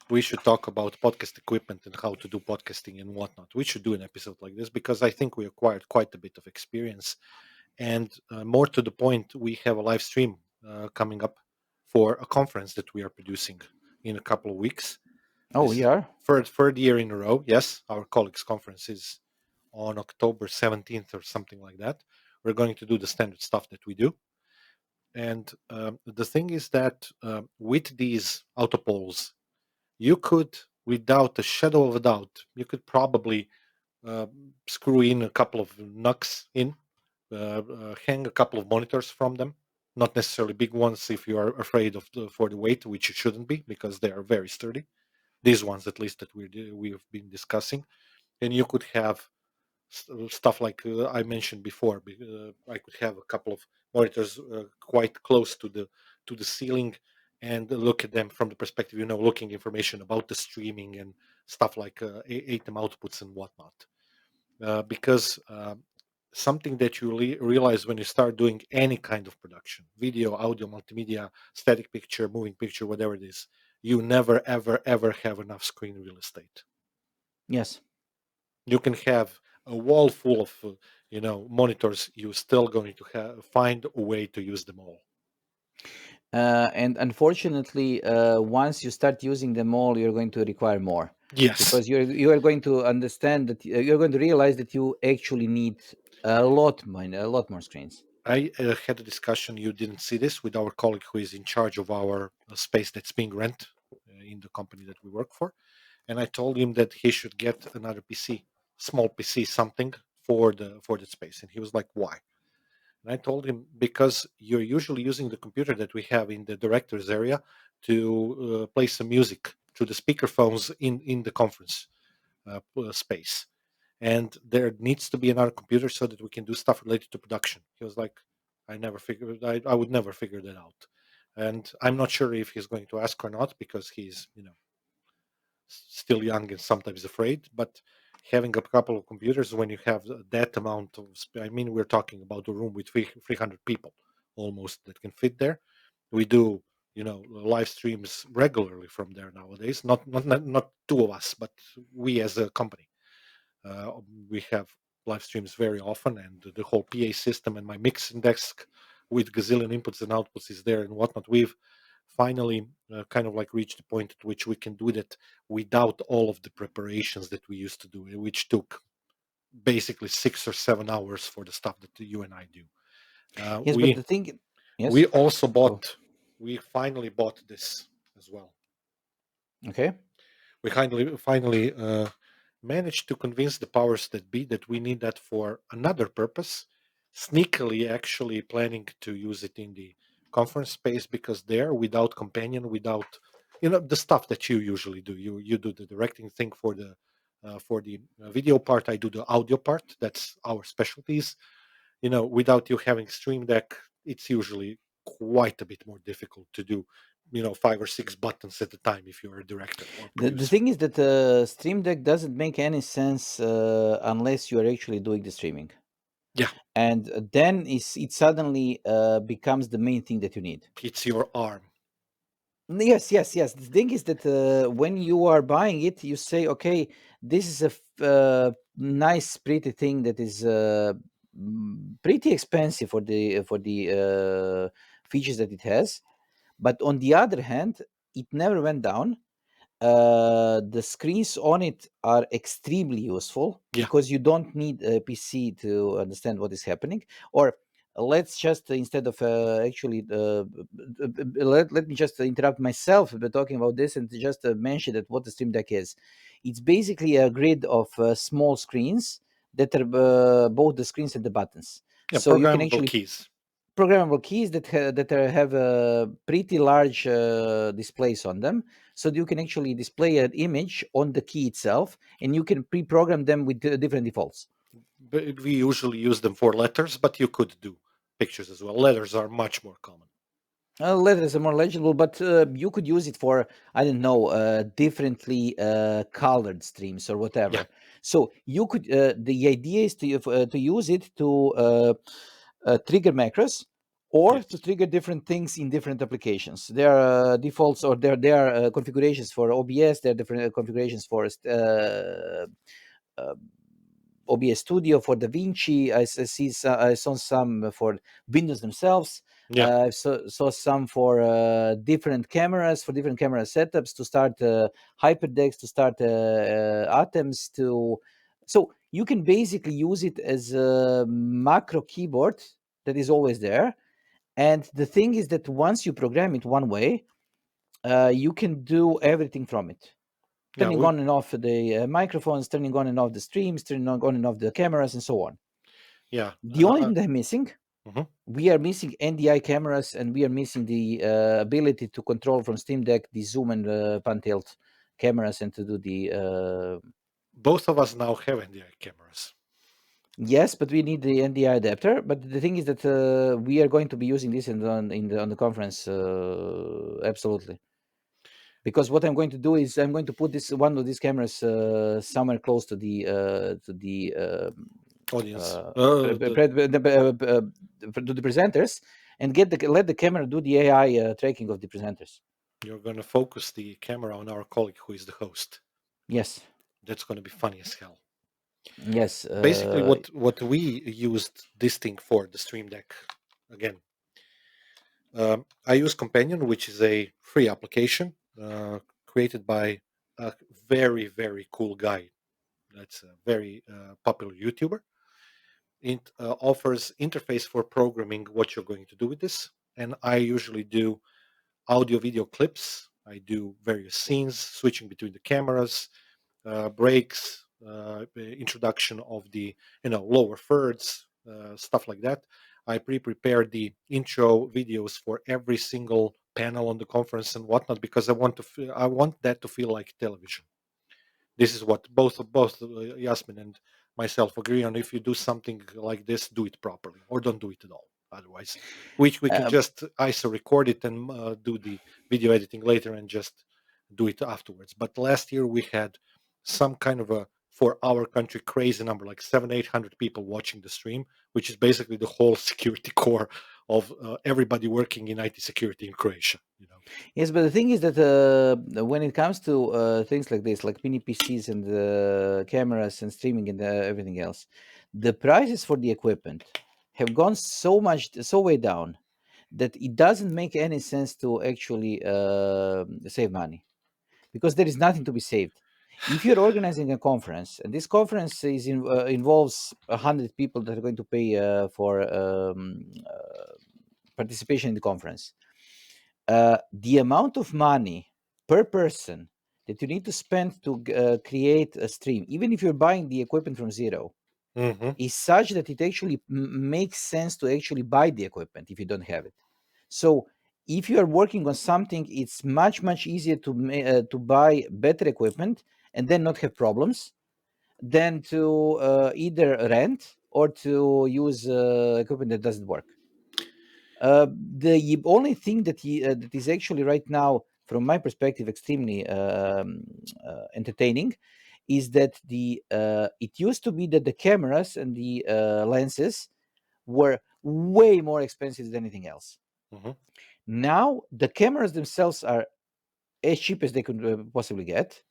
We should talk about podcast equipment and how to do podcasting and whatnot. We should do an episode like this because I think we acquired quite a bit of experience. And more to the point, we have a live stream coming up for a conference that we are producing in a couple of weeks. Oh, This is yeah. third year in a row. Yes, our colleagues conference is on October 17th or something like that. We're going to do the standard stuff that we do. And the thing is that with these auto polls, you could, without a shadow of a doubt, you could probably uh, screw in a couple of nucks in, hang a couple of monitors from them. Not necessarily big ones if you are afraid of for the weight, which you shouldn't be because they are very sturdy. These ones, at least that we've been discussing, and you could have stuff like I mentioned before. I could have a couple of monitors quite close to the ceiling and look at them from the perspective, looking information about the streaming and stuff like ATEM outputs and whatnot. Because something that you realize when you start doing any kind of production, video, audio, multimedia, static picture, moving picture, whatever it is, you never, ever, ever have enough screen real estate. Yes. You can have a wall full of monitors. You're still going to find a way to use them all. And unfortunately, once you start using them all, you're going to require more, Yes, because you are going to understand that you're going to realize that you actually need a lot more screens. I had a discussion. You didn't see this with our colleague who is in charge of our space that's being rent in the company that we work for, and I told him that he should get another PC, small PC, something for the space, and he was like, "Why?" And I told him because you're usually using the computer that we have in the directors area to play some music to the speaker phones in the conference space, and there needs to be another computer so that we can do stuff related to production. He was like, I would never figure that out, and I'm not sure if he's going to ask or not because he's still young and sometimes afraid. But having a couple of computers when you have that amount of, I mean, we're talking about a room with 300 people almost that can fit there. We do, live streams regularly from there nowadays. Not two of us, but we as a company. We have live streams very often, and the whole PA system and my mixing desk with gazillion inputs and outputs is there and whatnot. We've finally kind of like reached the point at which we can do that without all of the preparations that we used to do, which took basically 6 or 7 hours for the stuff that you and I do. Uh, Yes, but we the thing, we yes. also Go. we finally bought this as well. Okay. We finally managed to convince the powers that be that we need that for another purpose. Sneakily, actually planning to use it in the conference space because there, without companion, without the stuff that you usually do, you do the directing thing for the video part. I do the audio part. That's our specialties. Without you having Stream Deck, it's usually quite a bit more difficult to do 5 or 6 buttons at a time if you're a director or The producer. thing is that Stream Deck doesn't make any sense unless you are actually doing the streaming, Yeah, and then it suddenly becomes the main thing that you need. it's your arm. Yes, yes, yes. The thing is that when you are buying it, you say, okay, this is a nice, pretty thing that is pretty expensive for the features that it has. But on the other hand, it never went down. The screens on it are extremely useful Yeah, because you don't need a PC to understand what is happening. Or let's just instead of actually let me just interrupt myself by talking about this and just mention that what the Stream Deck is. It's basically a grid of small screens that are both the screens and the buttons. yeah, So you can programmable actually keys. programmable keys that have a pretty large displays on them, so that you can actually display an image on the key itself, and you can pre-program them with different defaults. But we usually use them for letters, but you could do pictures as well. Letters are much more common. Letters are more legible, but you could use it for, I don't know, differently colored streams or Yeah. whatever. So you could. The idea is to use it to trigger macros or to Yes. trigger different things in different applications. There are defaults, or there are configurations for OBS. There are different configurations for uh, OBS Studio, for DaVinci. I saw some for Windows themselves. Yeah. Saw some for different cameras, for different camera setups, to start hyperdecks, to start atoms. So you can basically use it as a macro keyboard that is always there. And the thing is that once you program it one way, you can do everything from it, Yeah. turning on and off the microphones, turning on and off the streams, turning on and off the cameras, and so on. Yeah. The only thing that I'm missing, Mhm. we are missing NDI cameras, and we are missing the ability to control from Steam Deck the zoom and pan tilt cameras, and to do the Both of us now have NDI cameras. yes, but we need the NDI adapter. But the thing is that we are going to be using this on the conference, absolutely. Because what I'm going to do is I'm going to put this one of these cameras somewhere close to the Audience. to the presenters, and let the camera do the AI tracking of the presenters. You're going to focus the camera on our colleague who is the host. Yes, That's going to be funny as hell. yes. Basically, what we used this thing for, the Stream Deck, again, I use Companion, which is a free application created by a very, very cool guy. That's a very popular YouTuber. It offers interface for programming what you're going to do with this. And I usually do audio video clips. I do various scenes, switching between the cameras, breaks, introduction of the lower thirds, stuff like that. I pre-prepared the intro videos for every single panel on the conference and whatnot because I want that to feel like television. This is what both Yasmin and myself agree on. If you do something like this, do it properly or don't do it at all. Otherwise, which we can um, just ISO record it and do the video editing later and just do it afterwards. But last year we had some kind of a, for our country, crazy number, like 700-800 people watching the stream, which is basically the whole security core of everybody working in IT security in Croatia. yes, but the thing is that when it comes to things like this, like mini PCs and cameras and streaming and everything else, the prices for the equipment have gone so way down that it doesn't make any sense to actually save money, because there is nothing to be saved. If you're organizing a conference, and this conference involves 100 people that are going to pay for participation in the conference, the amount of money per person that you need to spend to create a stream, even if you're buying the equipment from zero, Hmm. is such that it actually makes sense to actually buy the equipment if you don't have it. So if you are working on something, it's much easier to buy better equipment and then not have problems, than to either rent or to use equipment that doesn't work. The only thing that is actually right now, from my perspective, extremely entertaining, is that the it used to be that the cameras and the lenses were way more expensive than anything else. Hmm. Now the cameras themselves are as cheap as they could possibly get.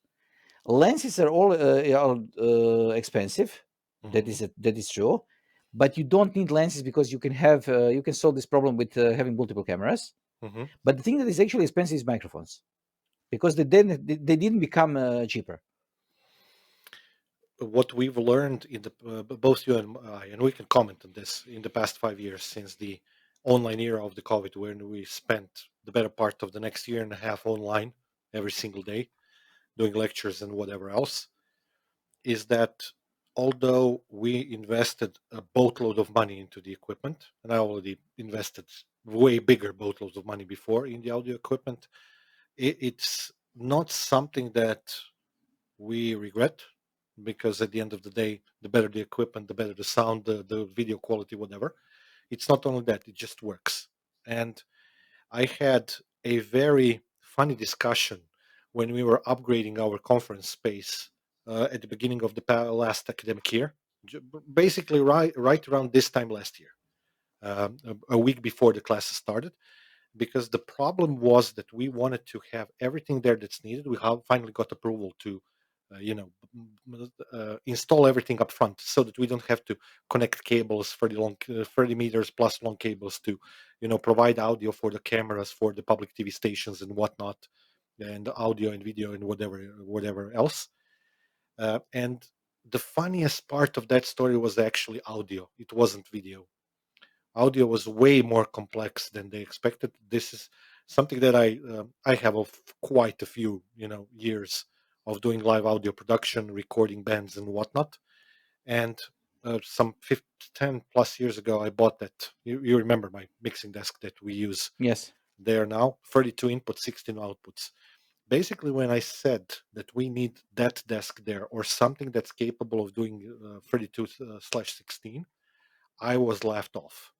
Lenses are all expensive. Hmm. That is true, but you don't need lenses because you can solve this problem with having multiple cameras. Hmm. But the thing that is actually expensive is microphones, because they didn't become cheaper. What we've learned in the both you and I, and we can comment on this, in the past 5 years since the online era of the COVID, when we spent the better part of the next year and a half online every single day doing lectures and whatever else, is that although we invested a boatload of money into the equipment, and I already invested way bigger boatloads of money before in the audio equipment, it's not something that we regret, because at the end of the day, the better the equipment, the better the sound, the video quality, whatever. It's not only that, it just works. And I had a very funny discussion when we were upgrading our conference space at the beginning of the last academic year, basically right around this time last year, a week before the classes started, because the problem was that we wanted to have everything there that's needed. We have finally got approval to, install everything up front, so that we don't have to connect cables for the long 30 meters plus long cables to, provide audio for the cameras for the public TV stations and whatnot, and audio and video and whatever else. And the funniest part of that story was actually audio. It wasn't video. Audio was way more complex than they expected. This is something that I have of quite a few years of doing live audio production, recording bands and whatnot. And some 10 plus years ago, I bought that. You remember my mixing desk that we use Yes. there now, 32 inputs, 16 outputs. Basically, when I said that we need that desk there or something that's capable of doing 32/16, I was laughed off.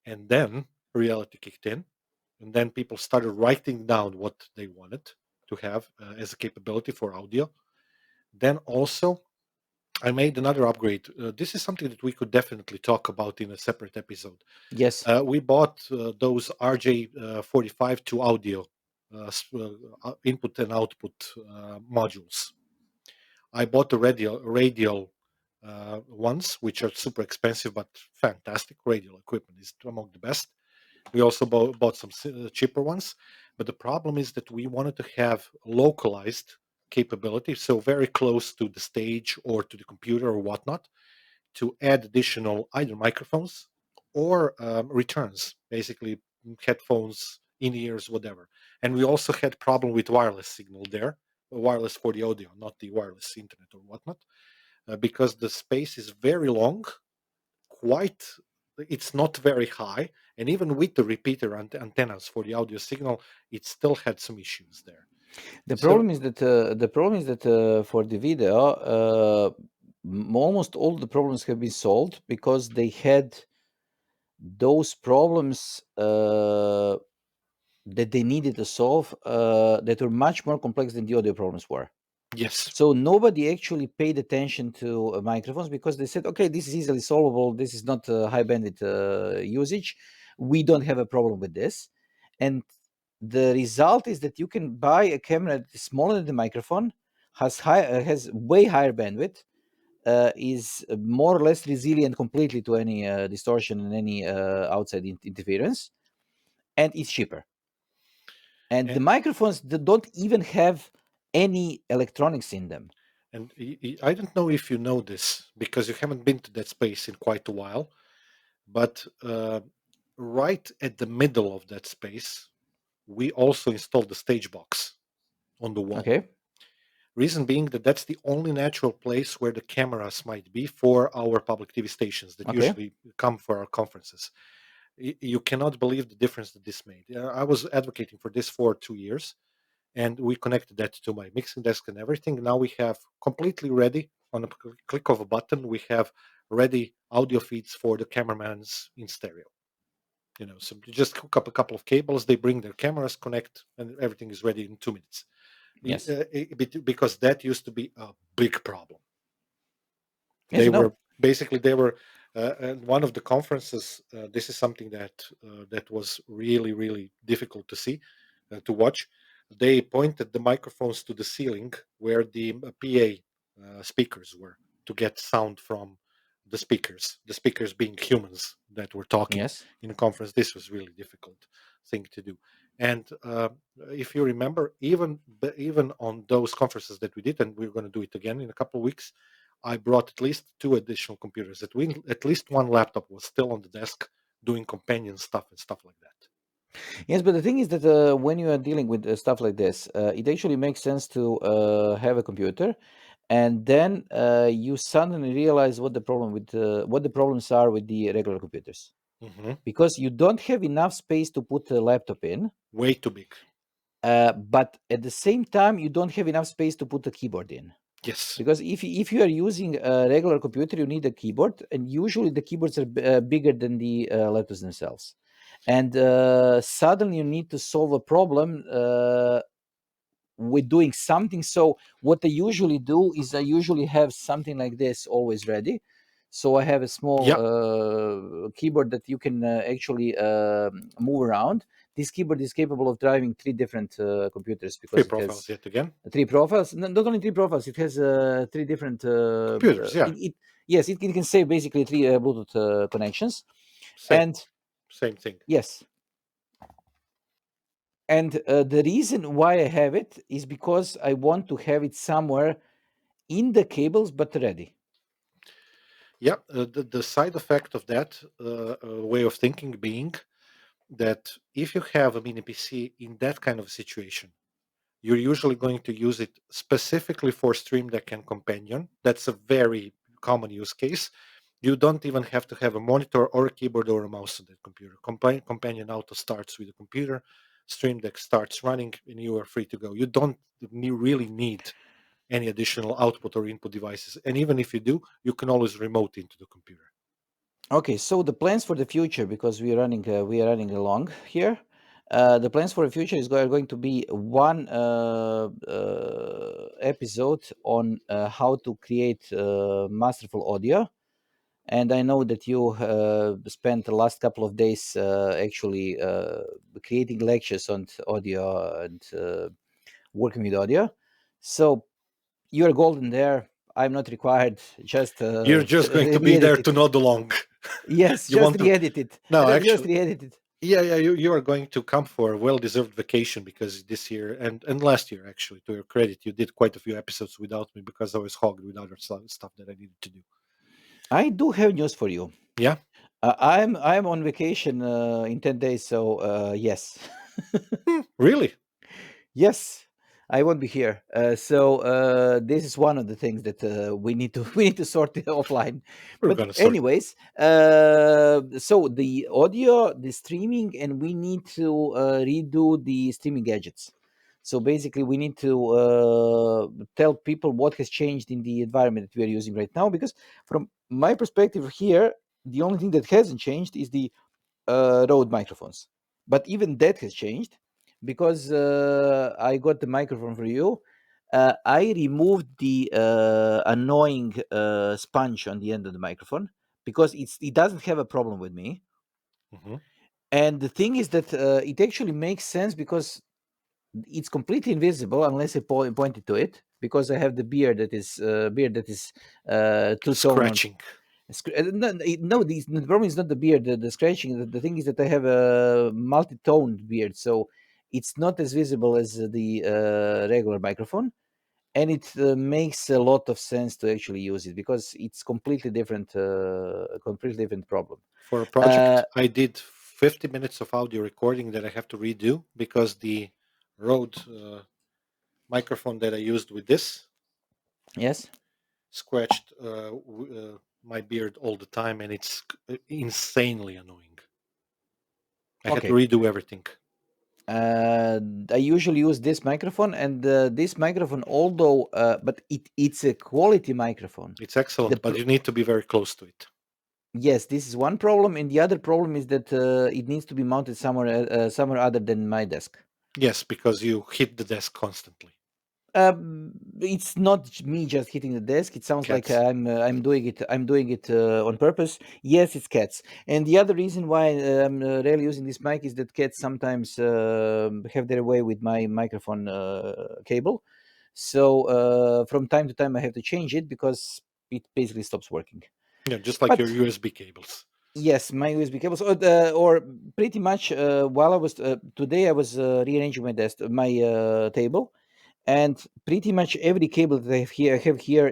And then reality kicked in, and then people started writing down what they wanted to have as a capability for audio. Then also, I made another upgrade. This is something that we could definitely talk about in a separate episode. Yes. We bought those RJ45 to audio input and output modules. I bought the radial ones, which are super expensive but fantastic. Radial equipment is among the best. We also bought some cheaper ones, but the problem is that we wanted to have localized capability, so very close to the stage or to the computer or whatnot, to add additional either microphones or returns, basically headphones, in ears, whatever. And we also had problem with wireless signal there, wireless for the audio, not the wireless internet or whatnot, because the space is very long, quite it's not very high, and even with the repeater antennas for the audio signal, it still had some issues there. The So problem is that for the video, almost all the problems have been solved because they had those problems that they needed to solve that were much more complex than the audio problems were. yes, So nobody actually paid attention to microphones because they said, okay, this is easily solvable. This is not high bandwidth usage. We don't have a problem with this. And the result is that you can buy a camera that is smaller than the microphone, has way higher bandwidth, is more or less resilient completely to any distortion and any outside interference, and it's cheaper. And the and, microphones don't even have any electronics in them. and I don't know if you know this because you haven't been to that space in quite a while, but right at the middle of that space, we also installed the stage box on the wall. Okay. Reason being that that's the only natural place where the cameras might be for our public TV stations that Okay. usually come for our conferences. You cannot believe the difference that this made. I was advocating for this for 2 years, and we connected that to my mixing desk and everything. Now we have completely ready, on a click of a button, we have ready audio feeds for the cameraman's in stereo. So you just hook up a couple of cables, they bring their cameras, connect, and everything is ready in 2 minutes. Yes. Because that used to be a big problem. Yes, They I were know. basically they were at one of the conferences. This is something that was really difficult to see, to watch. They pointed the microphones to the ceiling where the PA speakers were, to get sound from the speakers. The speakers being humans that were talking Yes. in a conference. This was really difficult thing to do. And if you remember, even on those conferences that we did, and we're going to do it again in a couple of weeks, I brought at least 2 additional computers. At least one laptop was still on the desk doing companion stuff and stuff like that. Yes, but the thing is that when you are dealing with stuff like this, it actually makes sense to have a computer. and then you suddenly realize what the problems are with the regular computers, Hmm. because you don't have enough space to put a laptop in, Way too big. but at the same time you don't have enough space to put a keyboard in. Yes. Because if you are using a regular computer, you need a keyboard, and usually the keyboards are bigger than the laptops themselves. And suddenly you need to solve a problem with doing something. So what I usually do is I usually have something like this always ready. So I have a small Yeah. keyboard that you can actually move around. This keyboard is capable of driving 3 different computers, Three because it profiles has yet again. 3 profiles. Not only 3 profiles, it has 3 different. Computers. Yeah. Yes, it can save basically 3 Bluetooth connections, Same. and Same thing. yes, and the reason why I have it is because I want to have it somewhere in the cables, but ready. Yeah. The side effect of that way of thinking being that if you have a mini PC in that kind of situation, you're usually going to use it specifically for Stream Deck and Companion. That's a very common use case. You don't even have to have a monitor or a keyboard or a mouse on that computer. Companion auto starts with the computer, Stream Deck starts running, and you are free to go. You don't really need any additional output or input devices. And even if you do, you can always remote into the computer. Okay, so the plans for the future, because we are running along here. The plans for the future are going to be one episode on how to create masterful audio. And I know that you spent the last couple of days actually creating lectures on audio and working with audio. So you're golden there. I'm not required. Just You're just going to be there re-edit to it. nod along. Yes, You just want to? re-edit it. No, Just actually, re-edit it. yeah, yeah. You are going to come for a well-deserved vacation because this year and last year, actually, to your credit, you did quite a few episodes without me because I was hogged with other stuff that I needed to do. I do have news for you. Yeah, I'm on vacation in 10 days, so yes. really. Yes, I won't be here. So this is one of the things that we need to we need to sort it offline. We're But gonna sort it out. anyways, so the audio, the streaming, and we need to redo the streaming gadgets. So basically, we need to tell people what has changed in the environment that we are using right now. Because from my perspective here, the only thing that hasn't changed is the Rode microphones. But even that has changed, because I got the microphone for you. I removed the annoying sponge on the end of the microphone, because it doesn't have a problem with me. Hmm. And the thing is that it actually makes sense, because it's completely invisible unless I point it to it, because I have the beard that is two-tone. Scratching No, the problem is not the beard, the scratching. The thing is that I have a multi-toned beard, so it's not as visible as the regular microphone, and it makes a lot of sense to actually use it, because it's completely different problem. for a Uh, project. I did 50 minutes of audio recording that I have to redo because the Rode microphone that I used with this yes. scratched my beard all the time, and it's insanely annoying. I had to Okay. redo everything. I usually use this microphone, and this microphone, although but it's a quality microphone. It's The excellent, but you need to be very close to it. Yes, this is one problem, and the other problem is that it needs to be mounted somewhere other than my desk. Yes, because you hit the desk constantly. It's not me just hitting the desk. It sounds like Cats. I'm doing it. I'm doing it on purpose. Yes, it's cats. And the other reason why I'm rarely using this mic is that cats sometimes have their way with my microphone cable. So from time to time, I have to change it, because it basically stops working. Yeah, just like your But USB cables. yes, my USB cables, or pretty much while I was today, I was rearranging my table, and pretty much every cable that I have here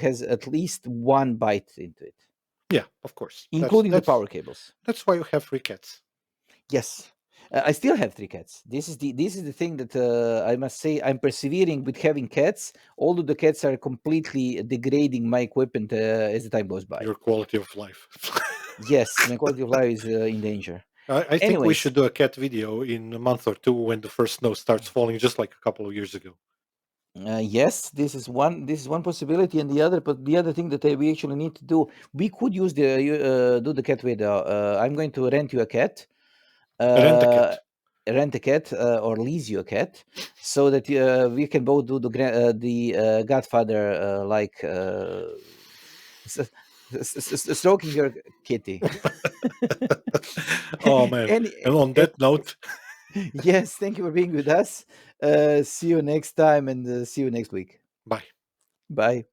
has at least one byte into it, Yeah, of course. including the power cables. That's why you have free cats. Yes. I still have 3 cats. This is the thing that I must say. I'm persevering with having cats, although the cats are completely degrading my equipment as the time goes by. Your quality of life. Yes, my quality of life is in danger. I think we Anyways, should do a cat video in a month or two when the first snow starts falling, just like a couple of years ago. yes, this is one possibility, and the other thing that we actually need to do, we could use do the cat video. I'm going to rent you a cat. Rent a Uh, cat. rent a cat or lease you a cat, so that we can both do the Godfather s- stroking your kitty. Oh man! Any, And on eh, that note, yes, thank you for being with us. See you next time, and see you next week. bye. Bye.